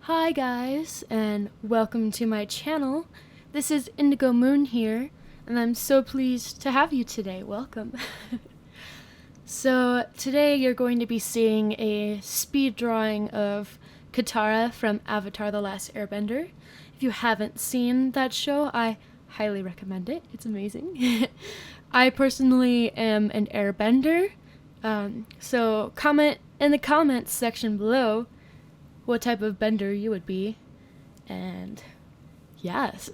Hi guys, and welcome to my channel. This is Indigo Moon here, and I'm so pleased to have you today. Welcome. So today you're going to be seeing a speed drawing of Katara from Avatar: The Last Airbender. If you haven't seen that show, I highly recommend it. It's amazing. I personally am an airbender, so comment in the comments section below what type of bender you would be, and yes.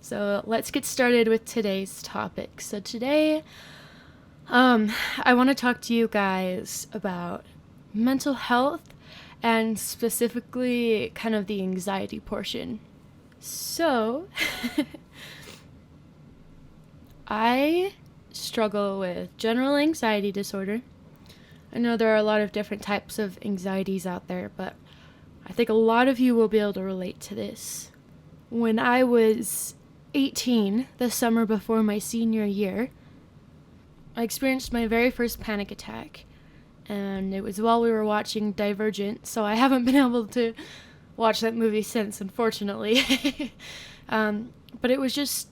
So let's get started with today's topic. So today, I want to talk to you guys about mental health and specifically kind of the anxiety portion. So, I struggle with general anxiety disorder. I know there are a lot of different types of anxieties out there, but I think a lot of you will be able to relate to this. When I was 18, the summer before my senior year, I experienced my very first panic attack, and it was while we were watching Divergent, so I haven't been able to watch that movie since, unfortunately. But it was just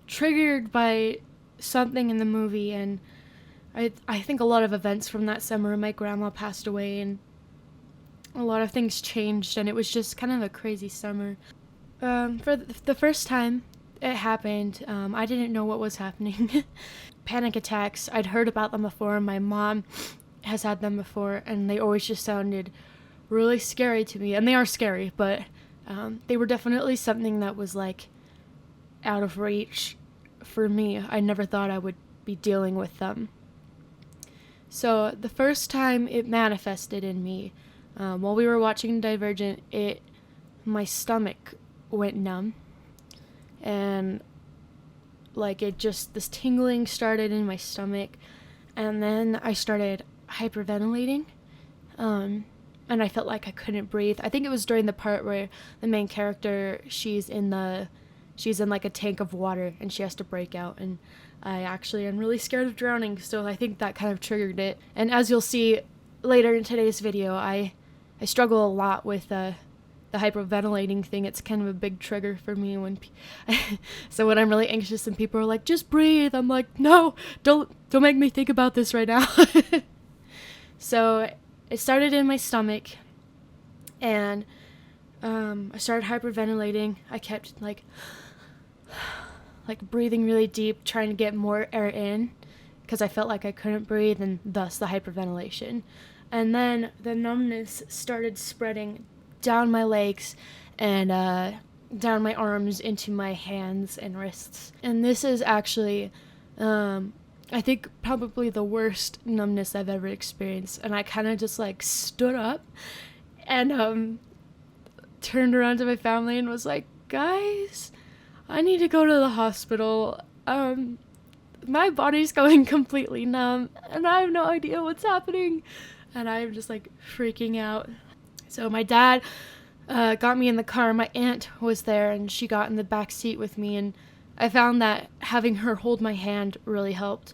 triggered by something in the movie, and I think a lot of events from that summer. My grandma passed away, and a lot of things changed, and it was just kind of a crazy summer. For the first time it happened, I didn't know what was happening. Panic attacks, I'd heard about them before. My mom has had them before, and they always just sounded really scary to me. And they are scary, but they were definitely something that was like out of reach for me. I never thought I would be dealing with them. So the first time it manifested in me, while we were watching Divergent, my stomach went numb, and like this tingling started in my stomach, and then I started hyperventilating, and I felt like I couldn't breathe. I think it was during the part where the main character, she's in like a tank of water and she has to break out, and I actually am really scared of drowning, so I think that kind of triggered it. And as you'll see later in today's video, I struggle a lot with the hyperventilating thing. It's kind of a big trigger for me so when I'm really anxious and people are like, just breathe, I'm like, no, don't make me think about this right now. So it started in my stomach, and I started hyperventilating. I kept like breathing really deep, trying to get more air in because I felt like I couldn't breathe, and thus the hyperventilation. And then the numbness started spreading down my legs and down my arms into my hands and wrists. And this is actually, I think, probably the worst numbness I've ever experienced. And I kind of just like stood up and turned around to my family and was like, guys, I need to go to the hospital. My body's going completely numb, and I have no idea what's happening. And I'm just like freaking out. So my dad got me in the car. My aunt was there, and she got in the back seat with me, and I found that having her hold my hand really helped,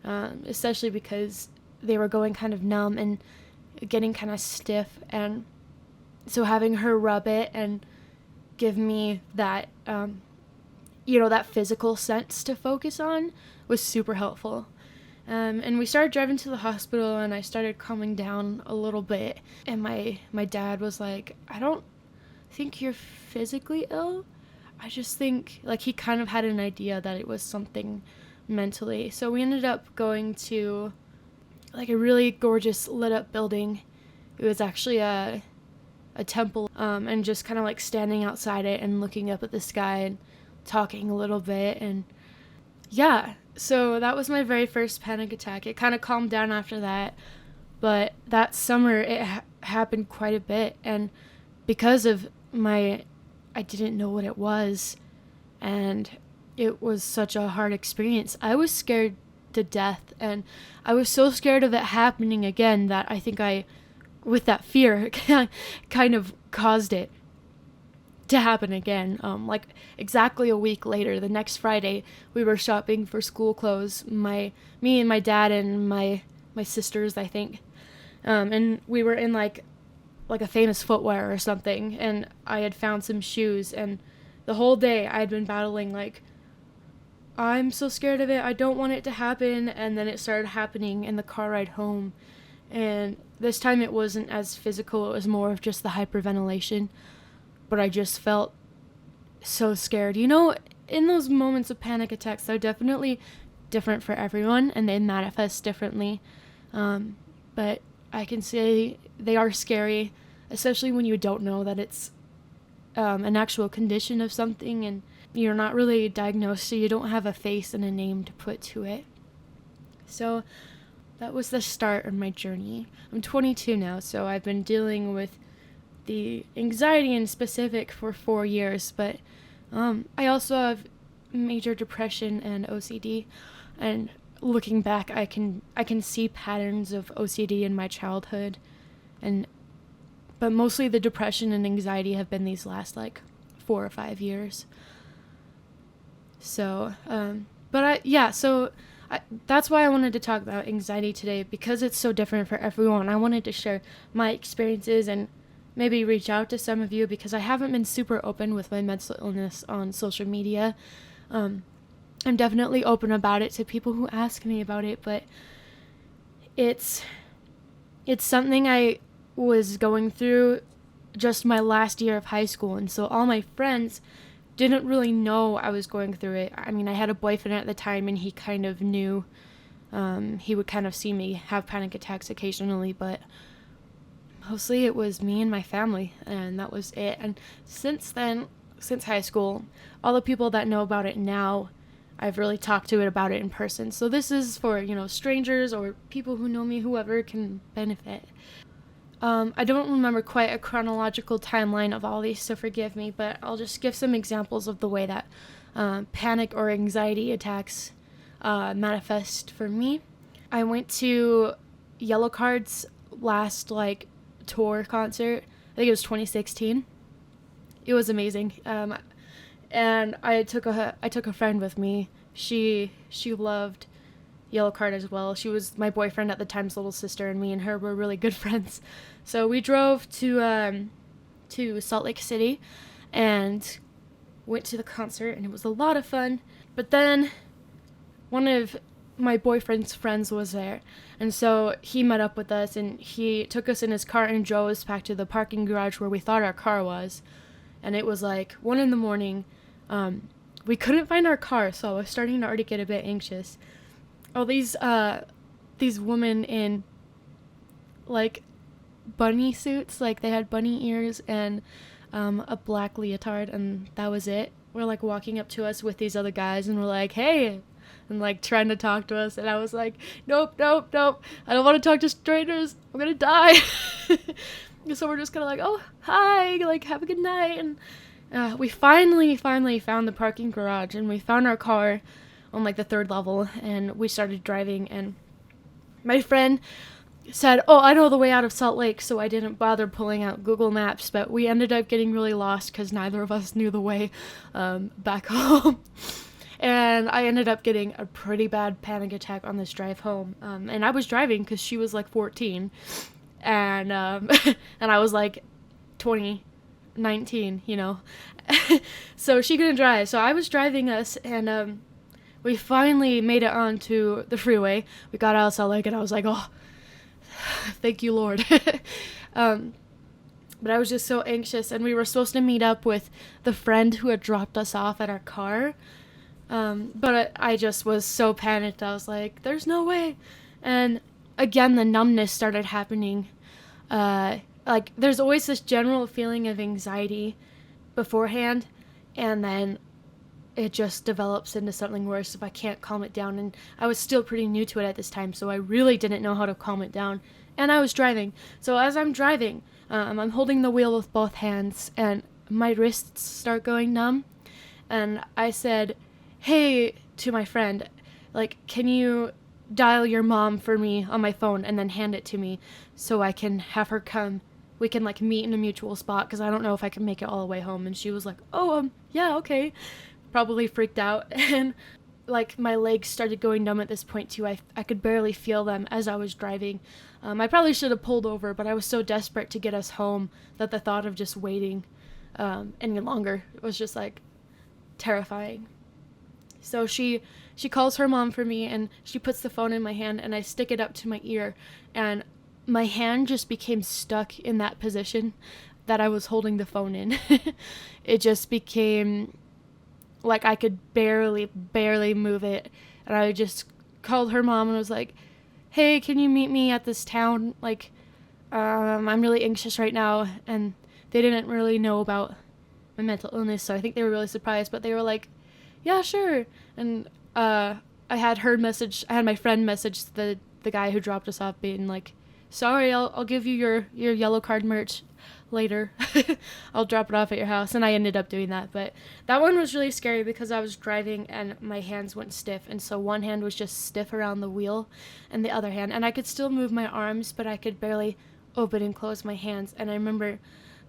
especially because they were going kind of numb and getting kind of stiff. And so having her rub it and give me that, that physical sense to focus on was super helpful. And we started driving to the hospital, and I started calming down a little bit. And my dad was like, I don't think you're physically ill. I just think, like, he kind of had an idea that it was something mentally. So we ended up going to like a really gorgeous lit up building. It was actually a temple, and just kind of like standing outside it and looking up at the sky and talking a little bit. And yeah, so that was my very first panic attack. It kind of calmed down after that, but that summer it happened quite a bit, and because of I didn't know what it was, and it was such a hard experience. I was scared to death, and I was so scared of it happening again that I think with that fear, kind of caused it to happen again. Like exactly a week later, the next Friday, we were shopping for school clothes. Me and my dad and my sisters, I think, and we were in like like a famous footwear or something, and I had found some shoes, and the whole day I had been battling like, I'm so scared of it, I don't want it to happen, and then it started happening in the car ride home. And this time it wasn't as physical, it was more of just the hyperventilation, but I just felt so scared. You know, in those moments of panic attacks, they're definitely different for everyone and they manifest differently. But I can say they are scary, especially when you don't know that it's an actual condition of something and you're not really diagnosed, so you don't have a face and a name to put to it. So that was the start of my journey. I'm 22 now, so I've been dealing with the anxiety in specific for 4 years, but I also have major depression and OCD, and looking back, I can see patterns of OCD in my childhood, but mostly the depression and anxiety have been these last like 4 or 5 years. So, that's why I wanted to talk about anxiety today, because it's so different for everyone. I wanted to share my experiences and maybe reach out to some of you, because I haven't been super open with my mental illness on social media. I'm definitely open about it to people who ask me about it, but it's something I was going through just my last year of high school, and so all my friends didn't really know I was going through it. I mean, I had a boyfriend at the time, and he kind of knew. He would kind of see me have panic attacks occasionally, but mostly it was me and my family, and that was it. And since then, since high school, all the people that know about it now, I've really talked to it about it in person. So this is for, strangers or people who know me, whoever can benefit. I don't remember quite a chronological timeline of all these, so forgive me, but I'll just give some examples of the way that panic or anxiety attacks manifest for me. I went to Yellowcard's last tour concert. I think it was 2016. It was amazing. And I took a friend with me. She loved Yellowcard as well. She was my boyfriend at the time's little sister, and me and her were really good friends. So we drove to Salt Lake City and went to the concert, and it was a lot of fun. But then one of my boyfriend's friends was there, and so he met up with us, and he took us in his car and drove us back to the parking garage where we thought our car was. And it was 1 a.m. We couldn't find our car, so I was starting to already get a bit anxious. All these women in bunny suits, they had bunny ears and a black leotard, and that was it. We're walking up to us with these other guys, and we're like, hey, and trying to talk to us, and I was like, nope, I don't want to talk to strangers, I'm gonna die. So we're just kind of oh, hi, have a good night. And we finally found the parking garage, and we found our car on the third level, and we started driving, and my friend said, oh, I know the way out of Salt Lake, so I didn't bother pulling out Google Maps, but we ended up getting really lost because neither of us knew the way back home. And I ended up getting a pretty bad panic attack on this drive home, and I was driving because she was 14, and and I was 20, 19, so she couldn't drive, so I was driving us, and we finally made it onto the freeway. We got out of Salt Lake, and I was like, oh, thank you, Lord. But I was just so anxious, and we were supposed to meet up with the friend who had dropped us off at our car, but I just was so panicked. I was like, there's no way. And again, the numbness started happening. There's always this general feeling of anxiety beforehand, and then it just develops into something worse if I can't calm it down. And I was still pretty new to it at this time, so I really didn't know how to calm it down. And I was driving. So as I'm driving, I'm holding the wheel with both hands, and my wrists start going numb. And I said, hey, to my friend, can you dial your mom for me on my phone and then hand it to me so I can have her come? We can meet in a mutual spot, because I don't know if I can make it all the way home. And she was like, oh, yeah, okay. Probably freaked out. And like my legs started going numb at this point too. I could barely feel them as I was driving. I probably should have pulled over, but I was so desperate to get us home that the thought of just waiting any longer was just like terrifying. So she calls her mom for me, and she puts the phone in my hand, and I stick it up to my ear, and my hand just became stuck in that position that I was holding the phone in. It just became like I could barely move it. And I just called her mom and was like, hey, can you meet me at this town? Like, I'm really anxious right now. And they didn't really know about my mental illness, so I think they were really surprised, but they were like, yeah, sure. And I had my friend message the guy who dropped us off, being like, sorry, I'll give you your yellow card merch later. I'll drop it off at your house. And I ended up doing that. But that one was really scary because I was driving and my hands went stiff. And so one hand was just stiff around the wheel and the other hand. And I could still move my arms, but I could barely open and close my hands. And I remember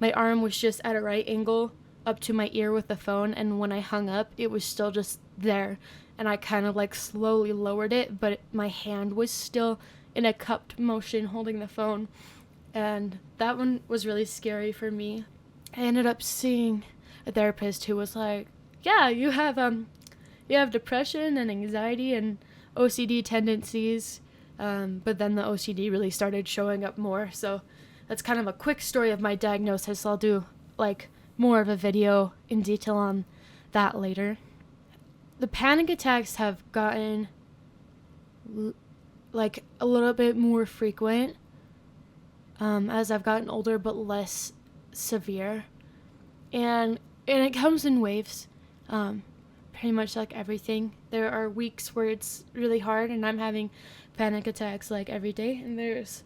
my arm was just at a right angle up to my ear with the phone. And when I hung up, it was still just there. And I kind of like slowly lowered it, but my hand was still in a cupped motion holding the phone. And that one was really scary for me. I ended up seeing a therapist who was like, yeah, you have depression and anxiety and OCD tendencies. But then the OCD really started showing up more. So that's kind of a quick story of my diagnosis. I'll do like more of a video in detail on that later. The panic attacks have gotten like a little bit more frequent as I've gotten older, but less severe. And it comes in waves, pretty much like everything. There are weeks where it's really hard and I'm having panic attacks like every day, and there's,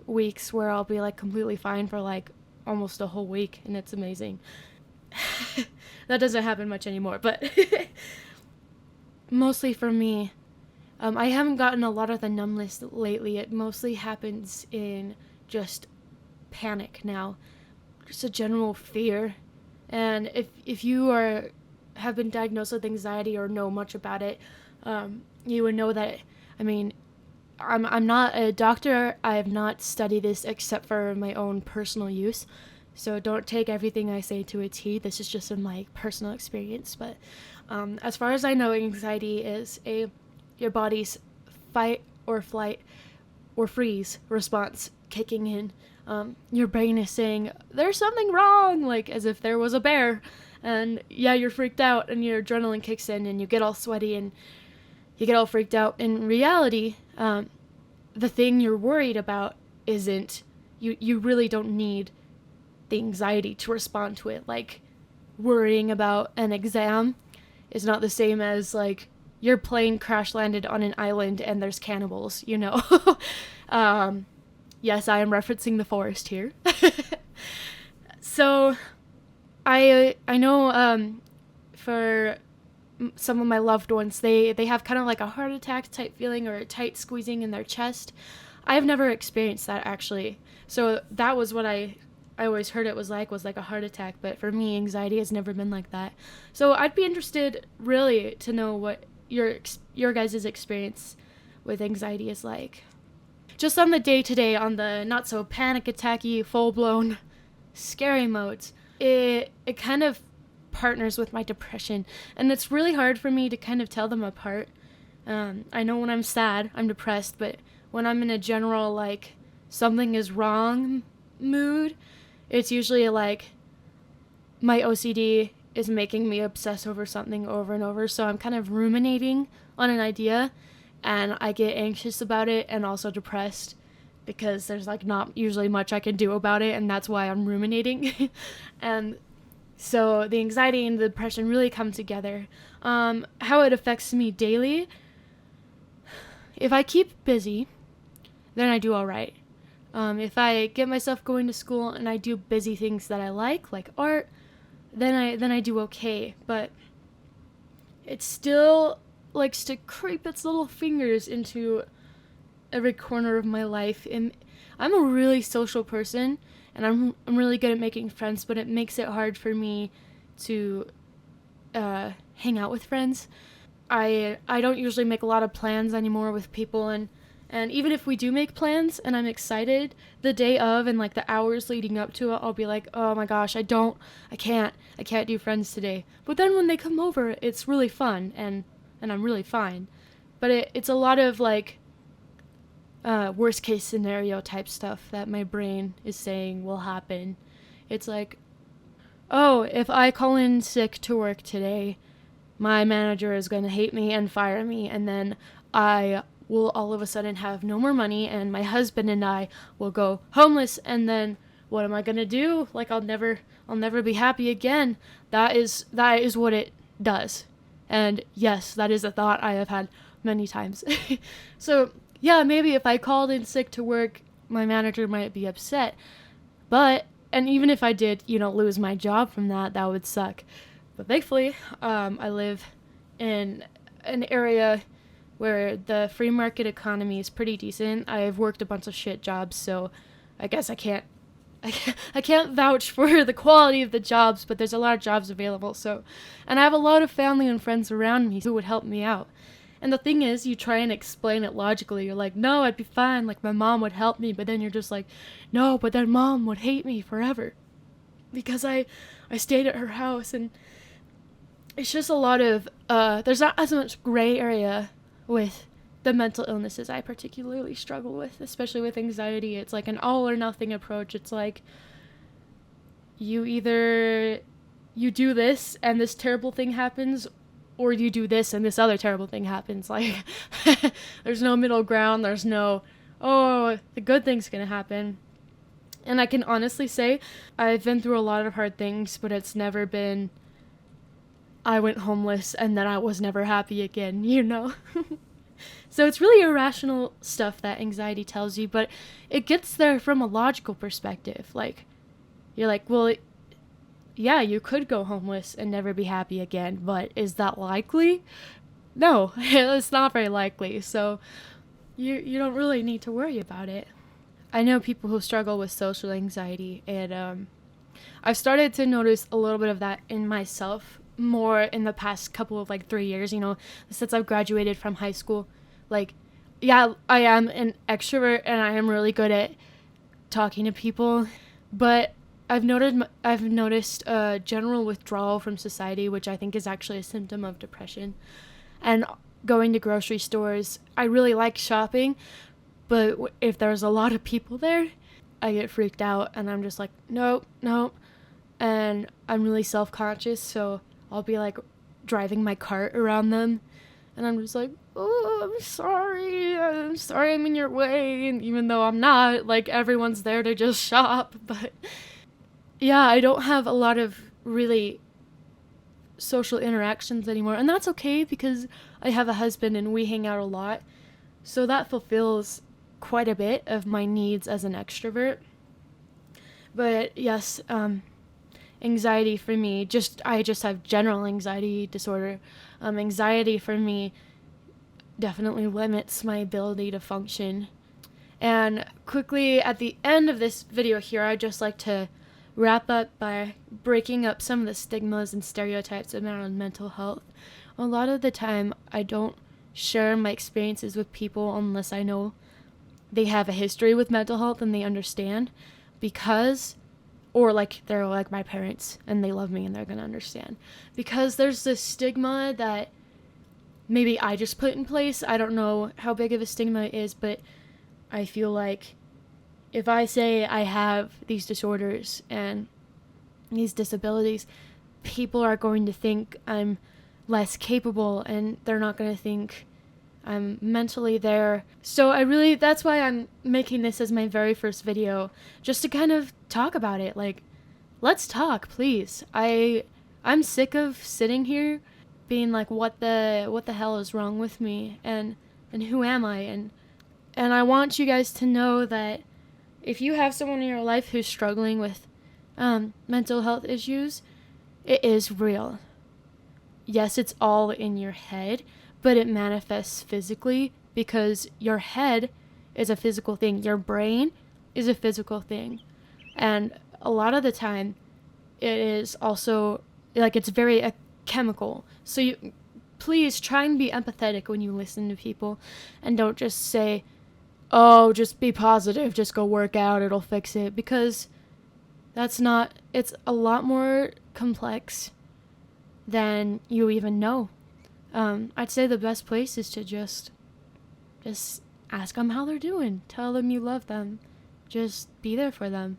weeks where I'll be like completely fine for like almost a whole week, and it's amazing. That doesn't happen much anymore, but mostly for me, I haven't gotten a lot of the numbness lately. It mostly happens in just panic now, just a general fear. And if you have been diagnosed with anxiety or know much about it, you would know that. I mean, I'm not a doctor. I have not studied this except for my own personal use. So don't take everything I say to a T. This is just in my personal experience. But as far as I know, anxiety is your body's fight or flight or freeze response kicking in. Your brain is saying, there's something wrong, like as if there was a bear. And yeah, you're freaked out and your adrenaline kicks in and you get all sweaty and you get all freaked out. In reality, the thing you're worried about isn't, you really don't need the anxiety to respond to it. Like, worrying about an exam is not the same as like your plane crash landed on an island and there's cannibals, Yes, I am referencing The Forest here. So I know for some of my loved ones, they have kind of like a heart attack type feeling or a tight squeezing in their chest. I've never experienced that, actually. So that was what I always heard it was like a heart attack, but for me, anxiety has never been like that. So I'd be interested really to know what your guys' experience with anxiety is like. Just on the day-to-day, on the not so panic attacky, full-blown scary modes, it kind of partners with my depression, and it's really hard for me to kind of tell them apart. I know when I'm sad, I'm depressed, but when I'm in a general like something is wrong mood, it's usually like my OCD is making me obsess over something over and over, so I'm kind of ruminating on an idea, and I get anxious about it and also depressed because there's like not usually much I can do about it, and that's why I'm ruminating. And so the anxiety and the depression really come together. How it affects me daily, if I keep busy, then I do all right. If I get myself going to school and I do busy things that I like art, then I do okay. But it still likes to creep its little fingers into every corner of my life. And I'm a really social person, and I'm really good at making friends, but it makes it hard for me to hang out with friends. I don't usually make a lot of plans anymore with people, and even if we do make plans and I'm excited, the day of and like the hours leading up to it, I'll be like, oh my gosh, I can't do friends today. But then when they come over, it's really fun, and I'm really fine. But it's a lot of like worst case scenario type stuff that my brain is saying will happen. It's like, oh, if I call in sick to work today, my manager is going to hate me and fire me, and then I will all of a sudden have no more money, and my husband and I will go homeless, and then what am I going to do? Like, I'll never be happy again. That is what it does. And yes, that is a thought I have had many times. So yeah, maybe if I called in sick to work, my manager might be upset, and even if I did, lose my job from that, that would suck. But thankfully, I live in an area where the free market economy is pretty decent. I've worked a bunch of shit jobs, so I guess I can't vouch for the quality of the jobs, but there's a lot of jobs available. So, and I have a lot of family and friends around me who would help me out. And the thing is, you try and explain it logically. You're like, no, I'd be fine. Like, my mom would help me. But then you're just like, no, but then mom would hate me forever because I stayed at her house. And it's just a lot of, there's not as much gray area with the mental illnesses I particularly struggle with, especially with anxiety. It's like an all or nothing approach. It's like, you do this and this terrible thing happens, or you do this and this other terrible thing happens. Like, there's no middle ground. There's no, oh, the good thing's gonna happen. And I can honestly say I've been through a lot of hard things, but it's never been, I went homeless and then I was never happy again, So it's really irrational stuff that anxiety tells you, but it gets there from a logical perspective. Like, you're like, well, yeah, you could go homeless and never be happy again, but is that likely? No, it's not very likely. So you don't really need to worry about it. I know people who struggle with social anxiety, and I've started to notice a little bit of that in myself more in the past couple of 3 years, since I've graduated from high school. Like, yeah, I am an extrovert and I am really good at talking to people, but I've noticed a general withdrawal from society, which I think is actually a symptom of depression. And going to grocery stores, I really like shopping, but if there's a lot of people there, I get freaked out and I'm just like, nope. And I'm really self-conscious, so I'll be driving my cart around them and I'm just like, oh, I'm sorry I'm in your way. And even though I'm not, everyone's there to just shop. But yeah, I don't have a lot of really social interactions anymore. And that's okay because I have a husband and we hang out a lot. So that fulfills quite a bit of my needs as an extrovert. But yes, anxiety for me, I just have general anxiety disorder. Anxiety for me definitely limits my ability to function. And quickly at the end of this video here, I'd just like to wrap up by breaking up some of the stigmas and stereotypes around mental health. A lot of the time, I don't share my experiences with people unless I know they have a history with mental health and they understand, or they're like my parents and they love me and they're gonna understand. Because there's this stigma that maybe I just put in place. I don't know how big of a stigma it is, but I feel like if I say I have these disorders and these disabilities, people are going to think I'm less capable and they're not going to think I'm mentally there. So that's why I'm making this as my very first video, just to kind of talk about it. Let's talk, please. I'm sick of sitting here being like, what the hell is wrong with me? And who am I? And I want you guys to know that if you have someone in your life who's struggling with mental health issues, it is real. Yes, it's all in your head, but it manifests physically because your head is a physical thing. Your brain is a physical thing. And a lot of the time, it is also, it's very chemical. So please try and be empathetic when you listen to people, and don't just say, oh, just be positive, just go work out, it'll fix it, because that's not, it's a lot more complex than you even know. I'd say the best place is to just ask them how they're doing, tell them you love them, just be there for them.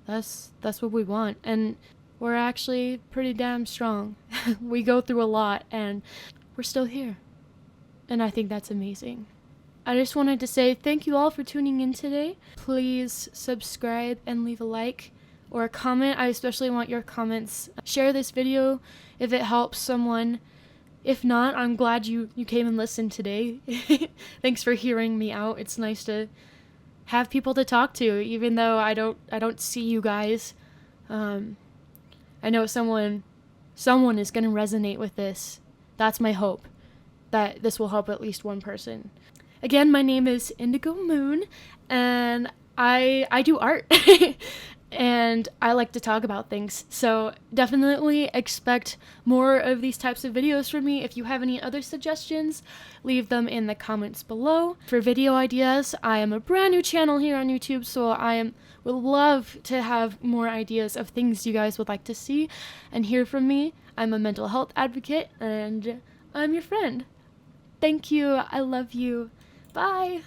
That's what we want, and we're actually pretty damn strong. We go through a lot, and we're still here, and I think that's amazing. I just wanted to say thank you all for tuning in today. Please subscribe and leave a like or a comment. I especially want your comments. Share this video if it helps someone. If not, I'm glad you came and listened today. Thanks for hearing me out. It's nice to have people to talk to, even though I don't see you guys. I know someone is going to resonate with this. That's my hope, that this will help at least one person. Again, my name is Indigo Moon, and I do art, and I like to talk about things, so definitely expect more of these types of videos from me. If you have any other suggestions, leave them in the comments below. For video ideas, I am a brand new channel here on YouTube, so would love to have more ideas of things you guys would like to see and hear from me. I'm a mental health advocate, and I'm your friend. Thank you. I love you. Bye.